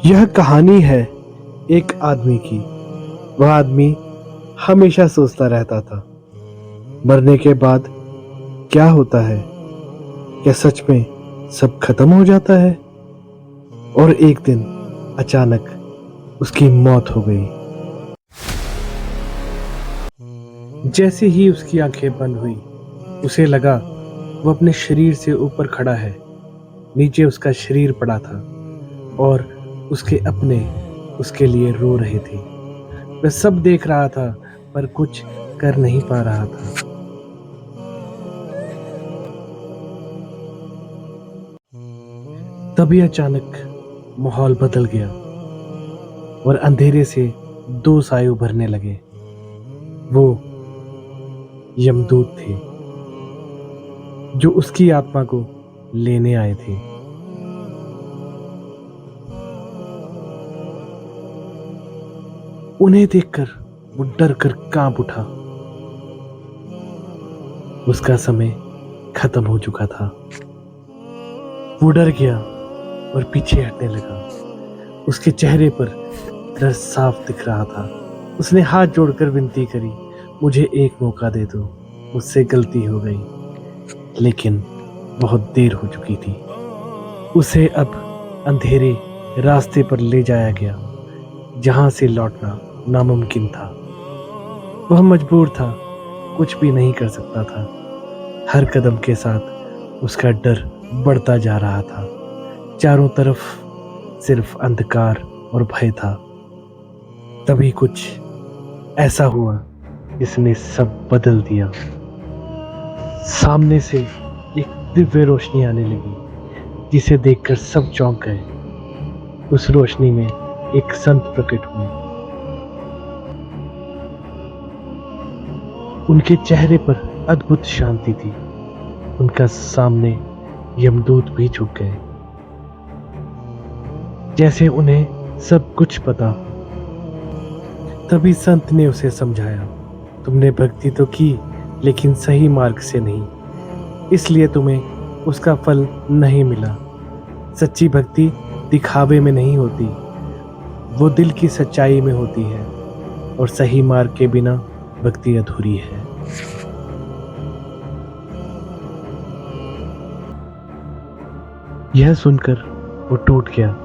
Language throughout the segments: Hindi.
यह कहानी है एक आदमी की। वह आदमी हमेशा सोचता रहता था, मरने के बाद क्या होता है? क्या सच में सब खत्म हो जाता है? और एक दिन अचानक उसकी मौत हो गई। जैसे ही उसकी आंखें बंद हुई, उसे लगा वो अपने शरीर से ऊपर खड़ा है। नीचे उसका शरीर पड़ा था और उसके अपने उसके लिए रो रहे थे। वह सब देख रहा था पर कुछ कर नहीं पा रहा था। तभी अचानक माहौल बदल गया और अंधेरे से दो साए उभरने लगे। वो यमदूत थे जो उसकी आत्मा को लेने आए थे। उन्हें देखकर वो डर कर कांप उठा। उसका समय खत्म हो चुका था। वो डर गया और पीछे हटने लगा। उसके चेहरे पर डर साफ दिख रहा था। उसने हाथ जोड़कर विनती करी, मुझे एक मौका दे दो, मुझसे गलती हो गई। लेकिन बहुत देर हो चुकी थी। उसे अब अंधेरे रास्ते पर ले जाया गया जहां से लौटना नामुमकिन था। वह मजबूर था, कुछ भी नहीं कर सकता था। हर कदम के साथ उसका डर बढ़ता जा रहा था। चारों तरफ सिर्फ अंधकार और भय था। तभी कुछ ऐसा हुआ जिसने सब बदल दिया। सामने से एक दिव्य रोशनी आने लगी जिसे देखकर सब चौंक गए। उस रोशनी में एक संत प्रकट हुए। उनके चेहरे पर अद्भुत शांति थी। उनका सामने यमदूत भी झुक गए, जैसे उन्हें सब कुछ पता। तभी संत ने उसे समझाया, तुमने भक्ति तो की लेकिन सही मार्ग से नहीं, इसलिए तुम्हें उसका फल नहीं मिला। सच्ची भक्ति दिखावे में नहीं होती, वो दिल की सच्चाई में होती है। और सही मार्ग के बिना भक्ति अधूरी है। यह सुनकर वो टूट गया।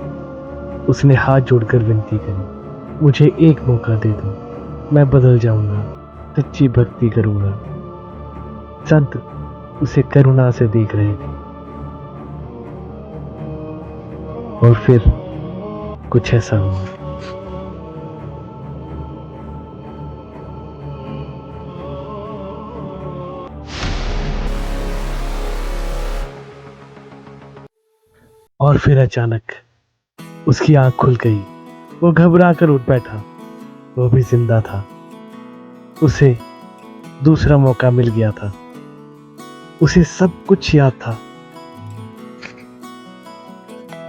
उसने हाथ जोड़कर विनती करी, मुझे एक मौका दे दो, मैं बदल जाऊंगा, सच्ची भक्ति करूंगा। संत उसे करुणा से देख रहे थे। और फिर कुछ ऐसा हुआ। और फिर अचानक उसकी आंख खुल गई। वो घबरा कर उठ बैठा। वो भी जिंदा था। उसे दूसरा मौका मिल गया था। उसे सब कुछ याद था।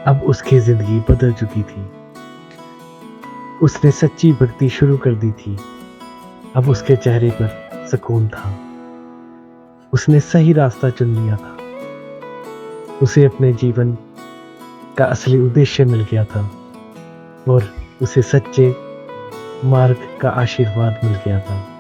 अब उसकी जिंदगी बदल चुकी थी। उसने सच्ची भक्ति शुरू कर दी थी। अब उसके चेहरे पर सुकून था। उसने सही रास्ता चुन लिया था। उसे अपने जीवन का असली उद्देश्य मिल गया था और उसे सच्चे मार्ग का आशीर्वाद मिल गया था।